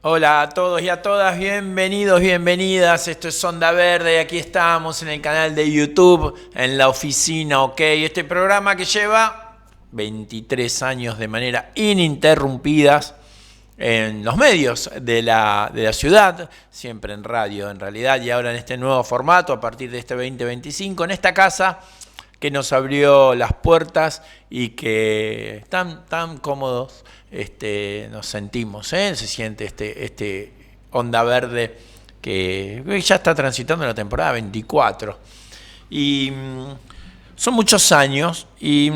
Hola a todos y a todas, bienvenidos, bienvenidas. Esto es Onda Verde y aquí estamos en el canal de YouTube, en la oficina, ok. Este programa que lleva 23 años de manera ininterrumpidas en los medios de la ciudad, siempre en radio en realidad, y ahora en este nuevo formato a partir de este 2025, en esta casa que nos abrió las puertas y que tan cómodos nos sentimos, se siente este Onda Verde que ya está transitando la temporada 24 y son muchos años y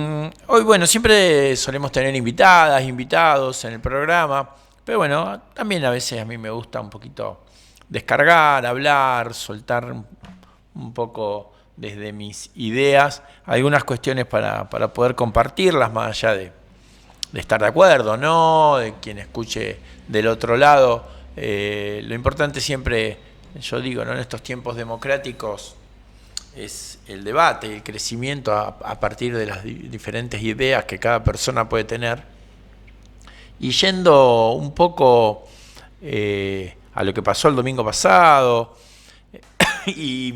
hoy, bueno, siempre solemos tener invitados en el programa, pero bueno, también a veces a mí me gusta un poquito descargar, hablar, soltar un poco desde mis ideas algunas cuestiones para poder compartirlas, más allá de estar de acuerdo, ¿no? De quien escuche del otro lado. Lo importante siempre, yo digo, ¿no? En estos tiempos democráticos es el debate, el crecimiento a partir de las diferentes ideas que cada persona puede tener. Y yendo un poco a lo que pasó el domingo pasado, y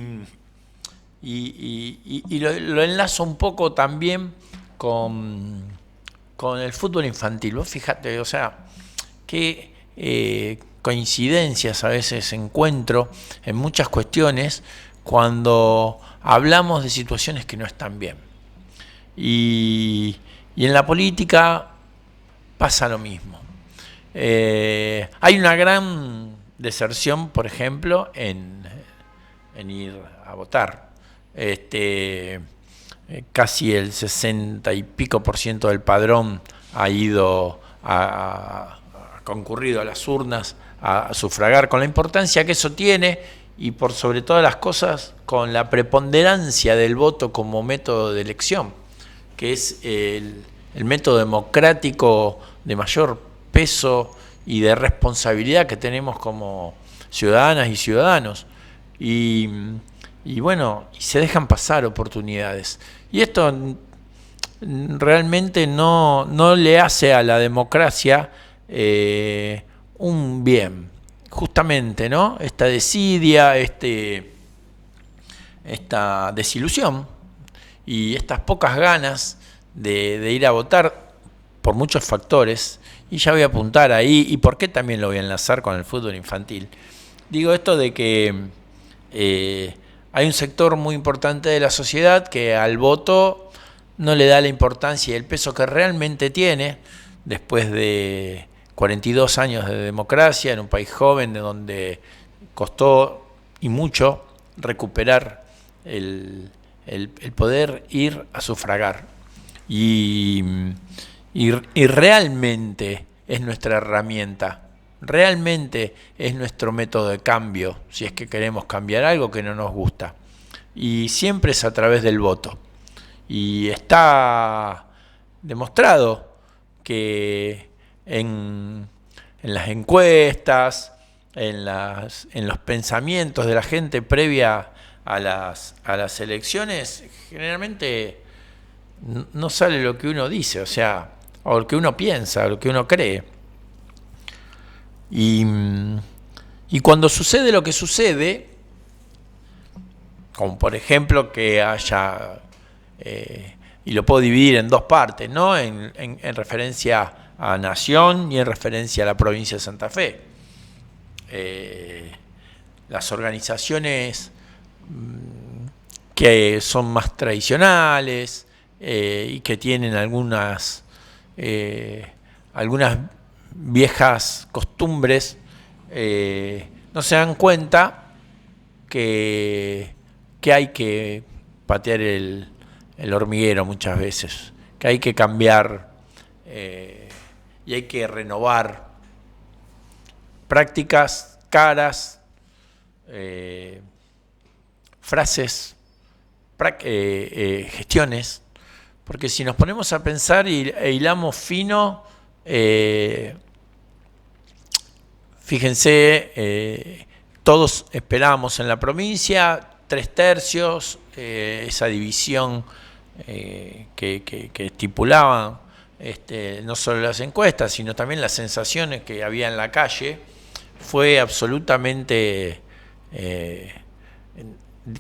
lo enlazo un poco también con el fútbol infantil. Vos fíjate, o sea, qué coincidencias a veces encuentro en muchas cuestiones cuando hablamos de situaciones que no están bien. Y en la política pasa lo mismo. Hay una gran deserción, por ejemplo, en ir a votar. Casi el 60 y pico por ciento del padrón ha ido ha concurrido a las urnas a sufragar, con la importancia que eso tiene y por sobre todas las cosas con la preponderancia del voto como método de elección, que es el método democrático de mayor peso y de responsabilidad que tenemos como ciudadanas y ciudadanos. Y bueno, y se dejan pasar oportunidades. Y esto realmente no le hace a la democracia un bien. Justamente, ¿no? Esta desidia, esta desilusión y estas pocas ganas de ir a votar por muchos factores. Y ya voy a apuntar ahí, y por qué también lo voy a enlazar con el fútbol infantil. Digo esto de que hay un sector muy importante de la sociedad que al voto no le da la importancia y el peso que realmente tiene después de 42 años de democracia en un país joven de donde costó y mucho recuperar el poder ir a sufragar. Y realmente es nuestra herramienta. Realmente es nuestro método de cambio, si es que queremos cambiar algo que no nos gusta. Y siempre es a través del voto. Y está demostrado que en las encuestas, en los pensamientos de la gente previa a las elecciones, generalmente no sale lo que uno dice, o sea, o lo que uno piensa, o lo que uno cree. Y cuando sucede lo que sucede, como por ejemplo que haya, y lo puedo dividir en dos partes, ¿no? En referencia a Nación y en referencia a la provincia de Santa Fe. Las organizaciones que son más tradicionales y que tienen algunas viejas costumbres, no se dan cuenta que hay que patear el hormiguero muchas veces, que hay que cambiar y hay que renovar prácticas caras, frases, gestiones, porque si nos ponemos a pensar e hilamos fino, fíjense, todos esperábamos en la provincia 3/3, esa división que estipulaban no solo las encuestas, sino también las sensaciones que había en la calle, fue absolutamente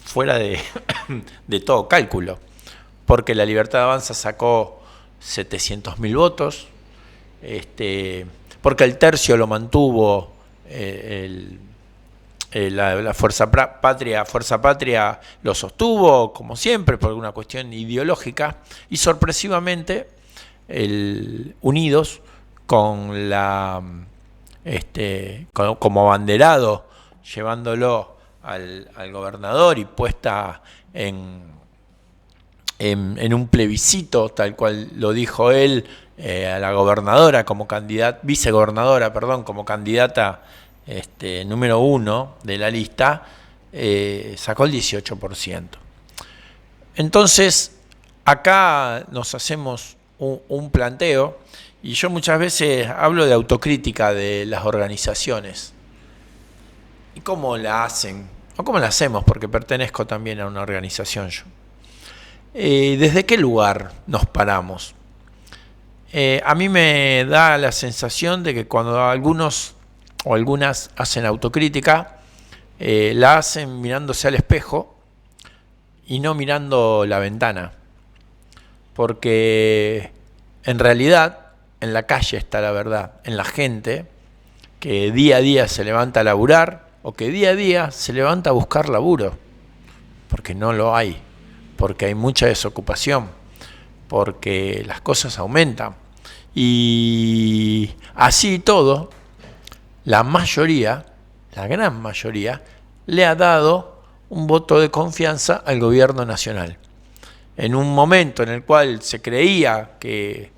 fuera de todo cálculo, porque La Libertad Avanza sacó 700.000 votos, porque el tercio lo mantuvo la Fuerza Patria lo sostuvo, como siempre, por una cuestión ideológica, y sorpresivamente Unidos, con como abanderado, llevándolo al gobernador y puesta en un plebiscito, tal cual lo dijo él, a la gobernadora como vicegobernadora, como candidata número 1 de la lista, sacó el 18%. Entonces, acá nos hacemos un planteo, y yo muchas veces hablo de autocrítica de las organizaciones. ¿Y cómo la hacen? O cómo la hacemos, porque pertenezco también a una organización yo. ¿Desde qué lugar nos paramos? A mí me da la sensación de que cuando algunos o algunas hacen autocrítica, la hacen mirándose al espejo y no mirando la ventana. Porque en realidad en la calle está la verdad, en la gente que día a día se levanta a laburar o que día a día se levanta a buscar laburo, porque no lo hay, porque hay mucha desocupación, porque las cosas aumentan. Y así todo, la mayoría, la gran mayoría, le ha dado un voto de confianza al gobierno nacional. En un momento en el cual se creía que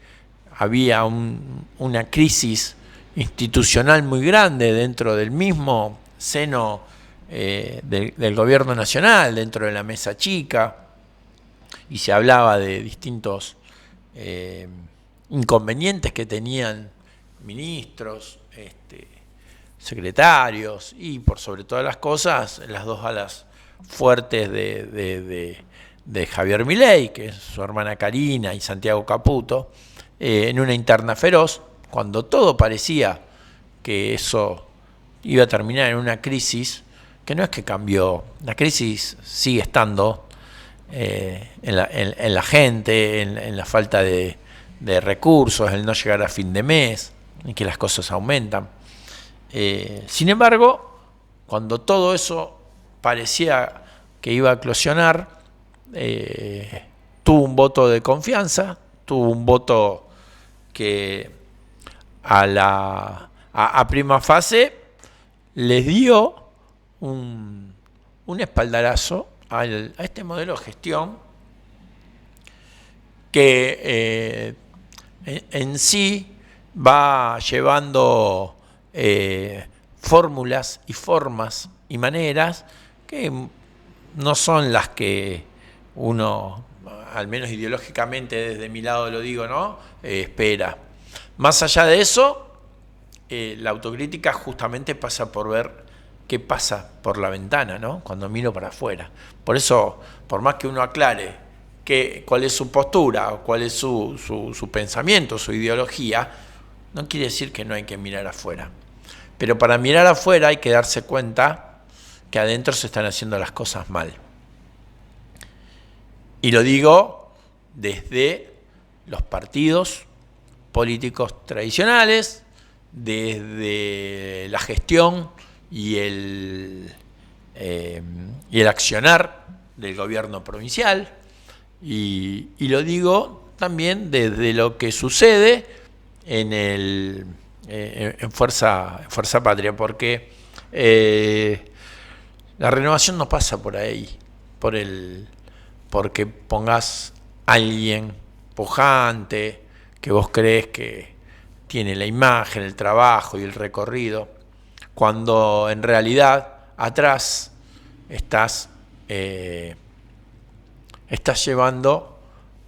había una crisis institucional muy grande dentro del mismo seno del gobierno nacional, dentro de la mesa chica, y se hablaba de distintos inconvenientes que tenían ministros, secretarios y, por sobre todas las cosas, las dos alas fuertes de Javier Milei, que es su hermana Karina, y Santiago Caputo, en una interna feroz, cuando todo parecía que eso iba a terminar en una crisis, que no es que cambió, la crisis sigue estando en la gente, en la falta de recursos, el no llegar a fin de mes, en que las cosas aumentan. Sin embargo, cuando todo eso parecía que iba a eclosionar, tuvo un voto de confianza, tuvo un voto que a prima fase les dio un espaldarazo a este modelo de gestión que en sí va llevando fórmulas y formas y maneras que no son las que uno, al menos ideológicamente desde mi lado lo digo, ¿no? Espera. Más allá de eso, la autocrítica justamente pasa por ver qué pasa por la ventana, ¿no? Cuando miro para afuera. Por eso, por más que uno aclare cuál es su postura, o cuál es su pensamiento, su ideología, no quiere decir que no hay que mirar afuera. Pero para mirar afuera hay que darse cuenta que adentro se están haciendo las cosas mal. Y lo digo desde los partidos políticos tradicionales, desde la gestión y el accionar del gobierno provincial, y lo digo también desde lo que sucede en Fuerza Patria, porque la renovación no pasa por ahí, porque pongas a alguien pujante, que vos crees que tiene la imagen, el trabajo y el recorrido, cuando en realidad atrás estás llevando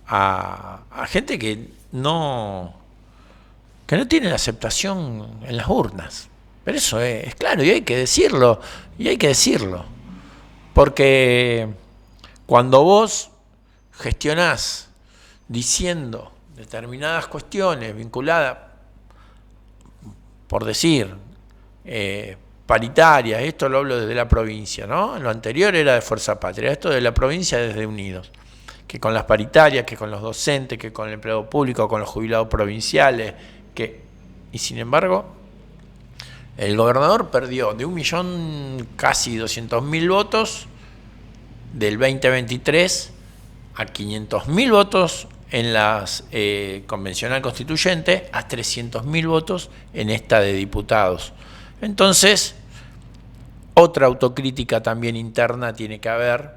a gente que no tiene la aceptación en las urnas. Pero eso es claro, y hay que decirlo, porque cuando vos gestionás diciendo determinadas cuestiones vinculadas, por decir, paritarias, esto lo hablo desde la provincia, ¿no? Lo anterior era de Fuerza Patria, esto de la provincia desde Unidos, que con las paritarias, que con los docentes, que con el empleado público, con los jubilados provinciales, y sin embargo, el gobernador perdió de 1.000.000, casi 200.000 votos del 2023 a 500.000 votos en las convencional constituyente, a 300.000 votos en esta de diputados. Entonces, otra autocrítica también interna tiene que haber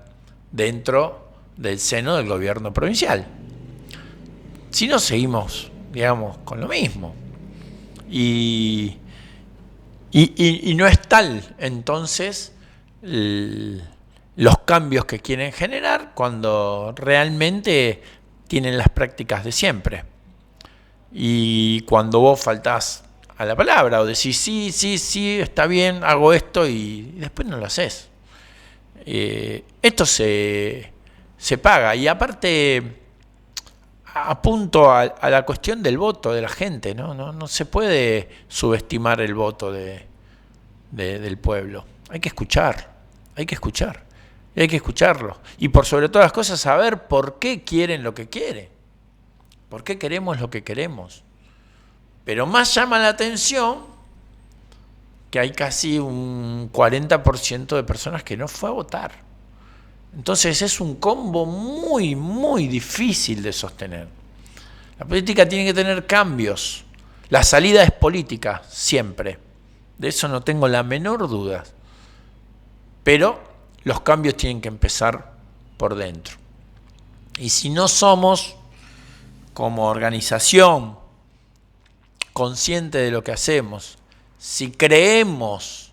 dentro del seno del gobierno provincial. Si no, seguimos, digamos, con lo mismo. Y no es tal, entonces, los cambios que quieren generar cuando realmente tienen las prácticas de siempre. Y cuando vos faltás a la palabra o decís sí, está bien, hago esto y después no lo haces. Esto se paga. Y aparte, apunto a la cuestión del voto de la gente, ¿no? No se puede subestimar el voto del pueblo. Hay que escuchar. Y hay que escucharlo. Y por sobre todas las cosas, saber por qué quieren lo que quieren. ¿Por qué queremos lo que queremos? Pero más llama la atención que hay casi un 40% de personas que no fue a votar. Entonces es un combo muy, muy difícil de sostener. La política tiene que tener cambios. La salida es política, siempre. De eso no tengo la menor duda. Pero los cambios tienen que empezar por dentro. Y si no somos, como organización, consciente de lo que hacemos, si creemos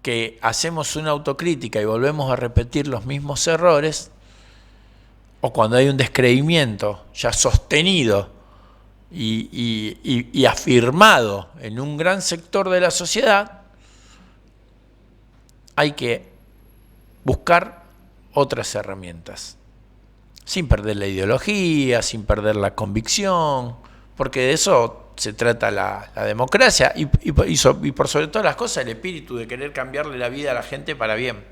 que hacemos una autocrítica y volvemos a repetir los mismos errores, o cuando hay un descreimiento ya sostenido y afirmado en un gran sector de la sociedad, hay que buscar otras herramientas, sin perder la ideología, sin perder la convicción, porque de eso se trata la democracia y por sobre todas las cosas el espíritu de querer cambiarle la vida a la gente para bien.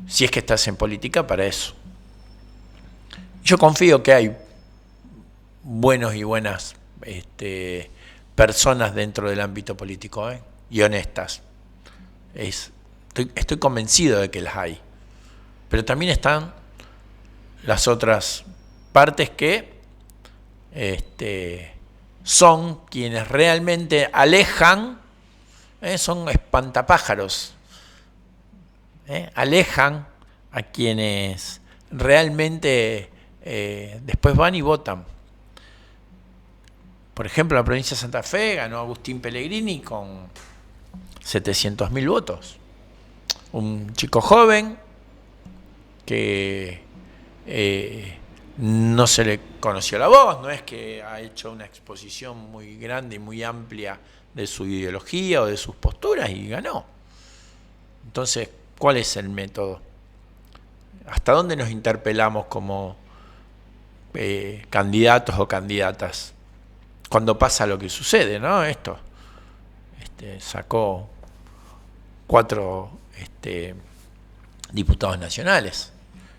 Si es que estás en política para eso. Yo confío que hay buenos y buenas personas dentro del ámbito político, y honestas. Estoy convencido de que las hay. Pero también están las otras partes que son quienes realmente alejan, son espantapájaros, alejan a quienes realmente después van y votan. Por ejemplo, en la provincia de Santa Fe ganó Agustín Pellegrini con 700.000 votos. Un chico joven que no se le conoció la voz, no es que ha hecho una exposición muy grande y muy amplia de su ideología o de sus posturas y ganó. Entonces, ¿cuál es el método? ¿Hasta dónde nos interpelamos como candidatos o candidatas? Cuando pasa lo que sucede, ¿no? Esto sacó 4 diputados nacionales.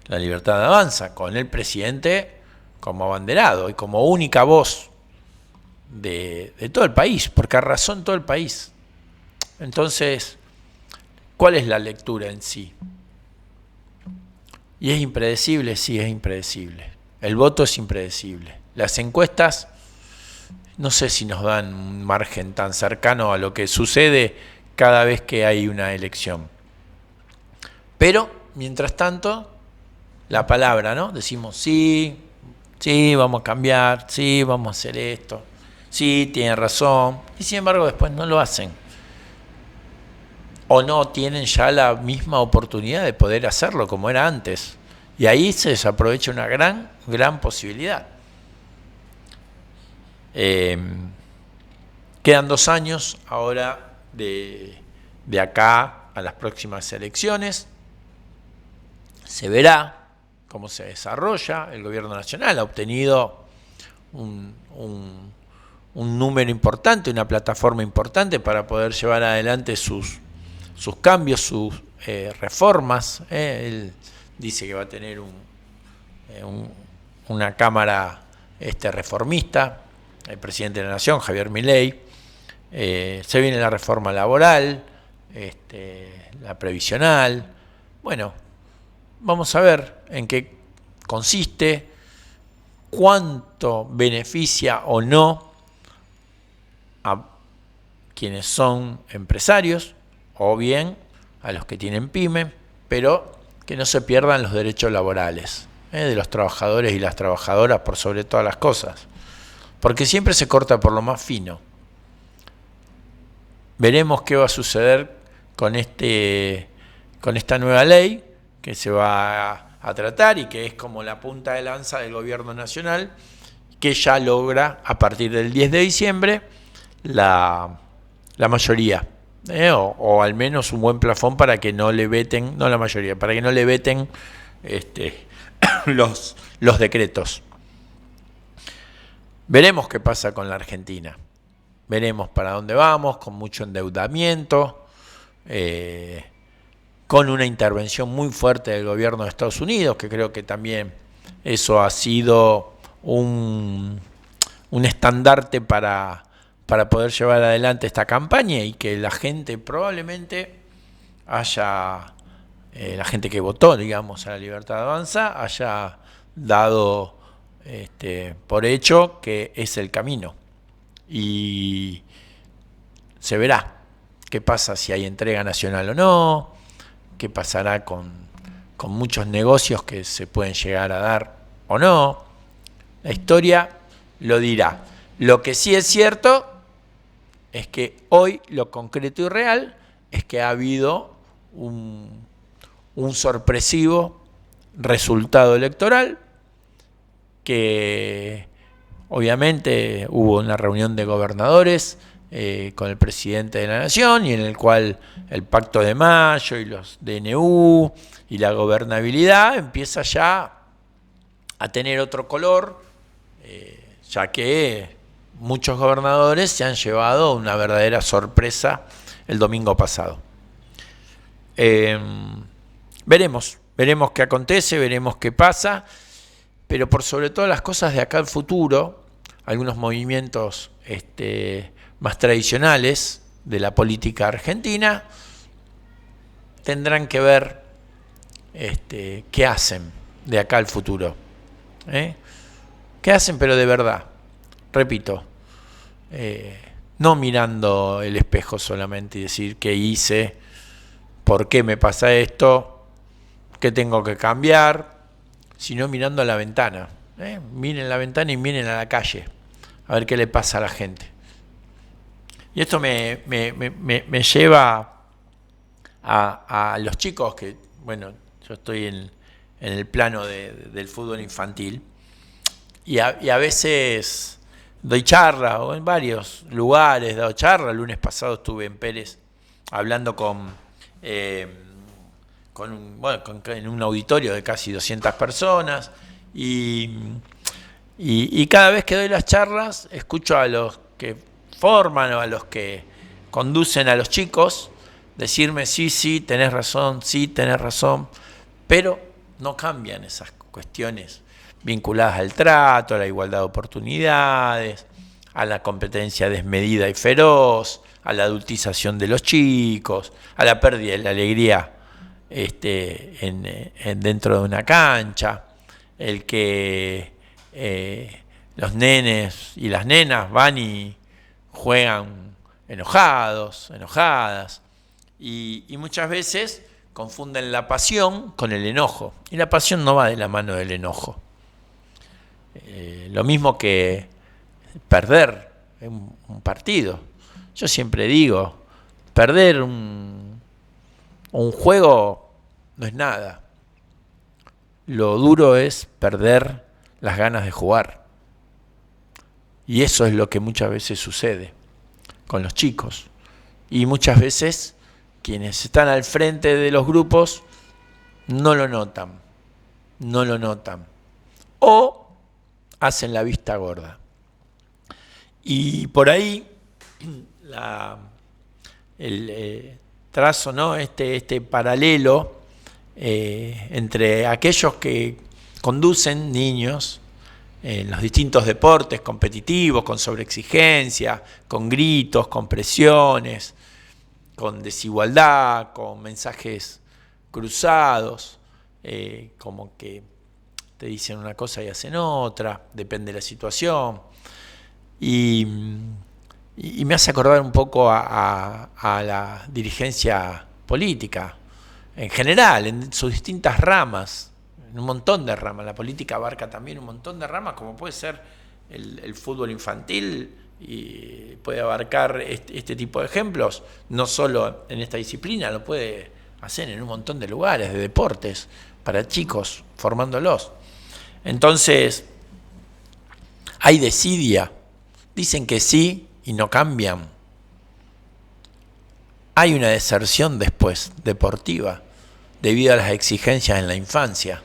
La Libertad Avanza, con el presidente como abanderado y como única voz de todo el país, porque arrasó en todo el país. Entonces, ¿cuál es la lectura en sí? ¿Y es impredecible? Sí, es impredecible. El voto es impredecible. Las encuestas, no sé si nos dan un margen tan cercano a lo que sucede cada vez que hay una elección. Pero, mientras tanto, la palabra, ¿no? Decimos sí, vamos a cambiar, sí, vamos a hacer esto, sí, tienen razón, y sin embargo después no lo hacen. O no tienen ya la misma oportunidad de poder hacerlo como era antes. Y ahí se desaprovecha una gran posibilidad. Quedan 2 años ahora de acá a las próximas elecciones. Se verá cómo se desarrolla. El gobierno nacional ha obtenido un un número importante, una plataforma importante para poder llevar adelante sus cambios, sus reformas. Él dice que va a tener una cámara reformista, el presidente de la Nación, Javier Milei. Se viene la reforma laboral, la previsional. Bueno, vamos a ver en qué consiste, cuánto beneficia o no a quienes son empresarios o bien a los que tienen pyme, pero que no se pierdan los derechos laborales de los trabajadores y las trabajadoras por sobre todas las cosas, porque siempre se corta por lo más fino. Veremos qué va a suceder con esta nueva ley que se va a tratar y que es como la punta de lanza del gobierno nacional, que ya logra a partir del 10 de diciembre la mayoría, o al menos un buen plafón para que no le veten, no la mayoría, para que no le veten los decretos. Veremos qué pasa con la Argentina. Veremos para dónde vamos, con mucho endeudamiento, con una intervención muy fuerte del gobierno de Estados Unidos, que creo que también eso ha sido un estandarte para poder llevar adelante esta campaña y que la gente probablemente la gente que votó, digamos, a la Libertad Avanza, haya dado por hecho que es el camino. Y se verá qué pasa si hay entrega nacional o no, qué pasará con muchos negocios que se pueden llegar a dar o no. La historia lo dirá. Lo que sí es cierto es que hoy lo concreto y real es que ha habido un sorpresivo resultado electoral, que obviamente hubo una reunión de gobernadores con el presidente de la Nación, y en el cual el Pacto de Mayo y los DNU y la gobernabilidad empieza ya a tener otro color, ya que muchos gobernadores se han llevado una verdadera sorpresa el domingo pasado. Veremos qué acontece, veremos qué pasa, pero por sobre todas las cosas de acá al futuro, algunos movimientos más tradicionales de la política argentina tendrán que ver qué hacen de acá al futuro. ¿Qué hacen pero de verdad? Repito, no mirando el espejo solamente y decir qué hice, por qué me pasa esto, qué tengo que cambiar, sino mirando a la ventana. Miren la ventana y miren a la calle, a ver qué le pasa a la gente. Y esto me lleva a los chicos que, bueno, yo estoy en el plano del fútbol infantil, y a veces doy charla, o en varios lugares he dado charla. El lunes pasado estuve en Pérez hablando en un auditorio de casi 200 personas, y cada vez que doy las charlas escucho a los que forman o a los que conducen a los chicos decirme sí, tenés razón, pero no cambian esas cuestiones vinculadas al trato, a la igualdad de oportunidades, a la competencia desmedida y feroz, a la adultización de los chicos, a la pérdida de la alegría dentro de una cancha, el que los nenes y las nenas van y juegan enojadas, y muchas veces confunden la pasión con el enojo, y la pasión no va de la mano del enojo. Lo mismo que perder un partido. Yo siempre digo, perder un juego no es nada. Lo duro es perder las ganas de jugar. Y eso es lo que muchas veces sucede con los chicos. Y muchas veces quienes están al frente de los grupos no lo notan. O hacen la vista gorda. Y por ahí trazo, ¿no?, este paralelo entre aquellos que conducen niños en los distintos deportes competitivos, con sobreexigencia, con gritos, con presiones, con desigualdad, con mensajes cruzados, como que te dicen una cosa y hacen otra, depende de la situación. Y me hace acordar un poco a la dirigencia política, en general, en sus distintas ramas, en un montón de ramas. La política abarca también un montón de ramas, como puede ser el fútbol infantil, y puede abarcar este tipo de ejemplos, no solo en esta disciplina, lo puede hacer en un montón de lugares, de deportes, para chicos, formándolos. Entonces, hay desidia, dicen que sí y no cambian. Hay una deserción después, deportiva, debido a las exigencias en la infancia.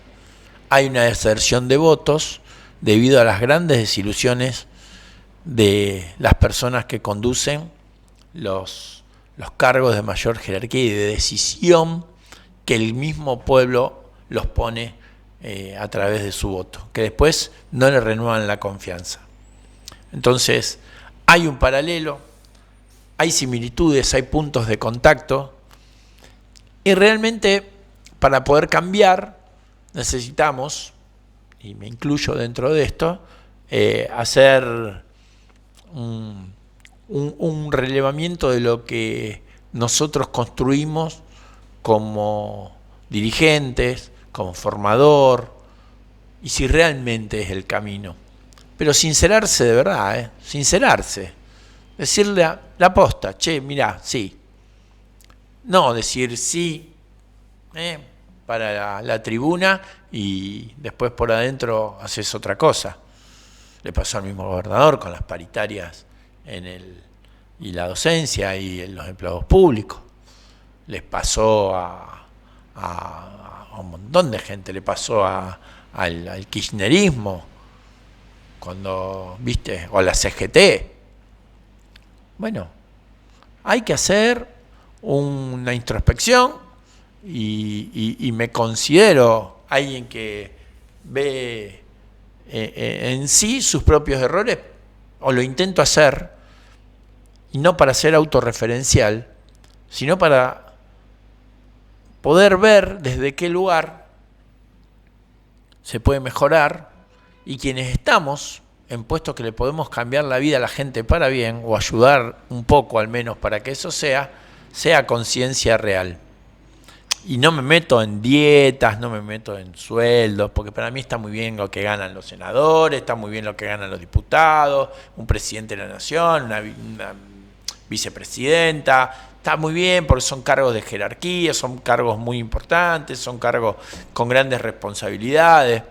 Hay una deserción de votos debido a las grandes desilusiones de las personas que conducen los cargos de mayor jerarquía y de decisión que el mismo pueblo los pone a través de su voto, que después no le renuevan la confianza. Entonces, hay un paralelo, hay similitudes, hay puntos de contacto, y realmente para poder cambiar necesitamos, y me incluyo dentro de esto, hacer un relevamiento de lo que nosotros construimos como dirigentes, como formador, y si realmente es el camino. Pero sincerarse de verdad, sincerarse. Decirle la posta, che, mirá, sí. No decir sí para la tribuna y después por adentro haces otra cosa. Le pasó al mismo gobernador con las paritarias y la docencia y en los empleados públicos. Les pasó a un montón de gente, le pasó al kirchnerismo, cuando, viste, o la CGT. Bueno, hay que hacer una introspección y me considero alguien que ve en sí sus propios errores, o lo intento hacer, y no para ser autorreferencial, sino para poder ver desde qué lugar se puede mejorar, y quienes estamos en puestos que le podemos cambiar la vida a la gente para bien, o ayudar un poco al menos para que eso sea conciencia real. Y no me meto en dietas, no me meto en sueldos, porque para mí está muy bien lo que ganan los senadores, está muy bien lo que ganan los diputados, un presidente de la nación, una vicepresidenta, está muy bien porque son cargos de jerarquía, son cargos muy importantes, son cargos con grandes responsabilidades.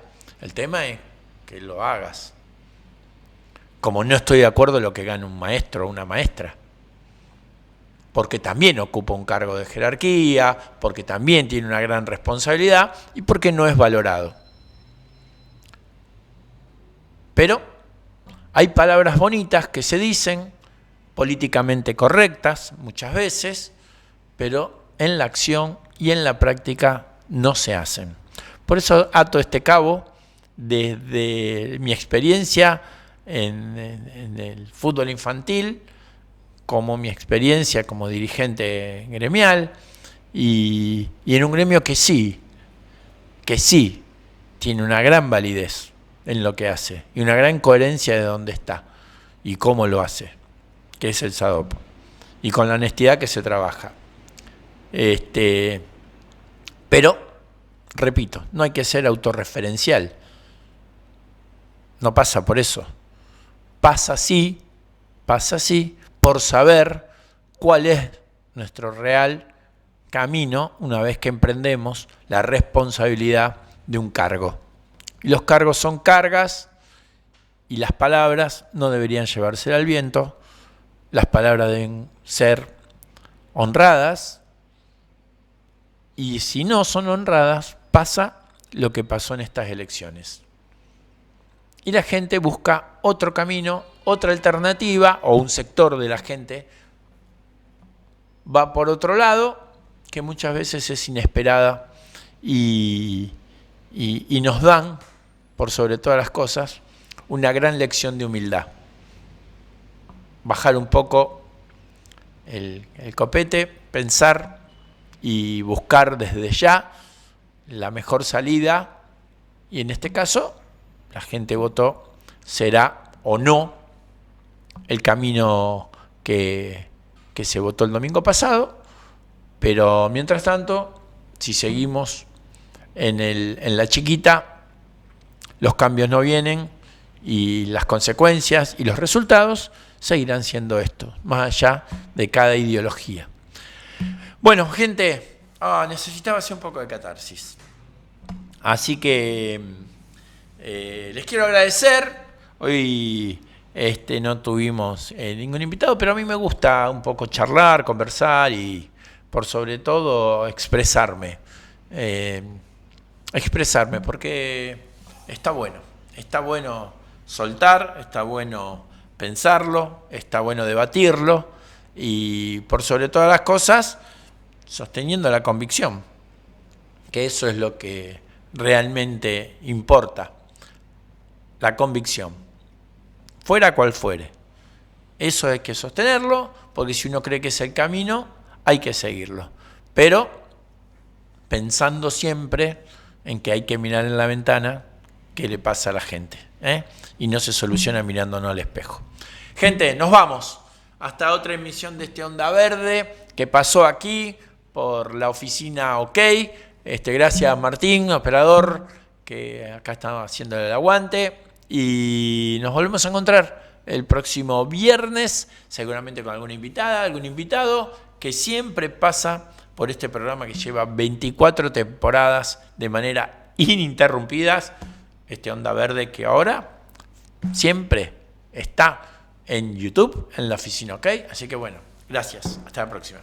El tema es que lo hagas. Como no estoy de acuerdo en lo que gana un maestro o una maestra, porque también ocupa un cargo de jerarquía, porque también tiene una gran responsabilidad y porque no es valorado. Pero hay palabras bonitas que se dicen, políticamente correctas muchas veces, pero en la acción y en la práctica no se hacen. Por eso ato este cabo desde mi experiencia en el fútbol infantil, como mi experiencia como dirigente gremial, y en un gremio que sí tiene una gran validez en lo que hace y una gran coherencia de dónde está y cómo lo hace, que es el SADOP, y con la honestidad que se trabaja. Pero, repito, no hay que ser autorreferencial. No pasa por eso. Pasa así por saber cuál es nuestro real camino una vez que emprendemos la responsabilidad de un cargo. Y los cargos son cargas, y las palabras no deberían llevarse al viento. Las palabras deben ser honradas, y si no son honradas, pasa lo que pasó en estas elecciones. Y la gente busca otro camino, otra alternativa o un sector de la gente va por otro lado, que muchas veces es inesperada y nos dan, por sobre todas las cosas, una gran lección de humildad. Bajar un poco el copete, pensar y buscar desde ya la mejor salida, y en este caso la gente votó, será o no el camino que se votó el domingo pasado, pero mientras tanto, si seguimos en la chiquita, los cambios no vienen y las consecuencias y los resultados seguirán siendo estos, más allá de cada ideología. Bueno, gente, necesitaba hacer un poco de catarsis. Así que les quiero agradecer. Hoy no tuvimos ningún invitado, pero a mí me gusta un poco charlar, conversar y por sobre todo expresarme. Porque está bueno soltar, está bueno pensarlo, está bueno debatirlo y por sobre todas las cosas sosteniendo la convicción, que eso es lo que realmente importa, la convicción, fuera cual fuere. Eso hay que sostenerlo, porque si uno cree que es el camino, hay que seguirlo. Pero pensando siempre en que hay que mirar en la ventana qué le pasa a la gente, y no se soluciona mirándonos al espejo. Gente, nos vamos. Hasta otra emisión de este Onda Verde que pasó aquí por la oficina OK. Gracias a Martín, operador, que acá está haciendo el aguante. Y nos volvemos a encontrar el próximo viernes, seguramente con alguna invitada, algún invitado, que siempre pasa por este programa que lleva 24 temporadas de manera ininterrumpidas. Este Onda Verde que ahora siempre está en YouTube, en la oficina OK. Así que bueno, gracias. Hasta la próxima.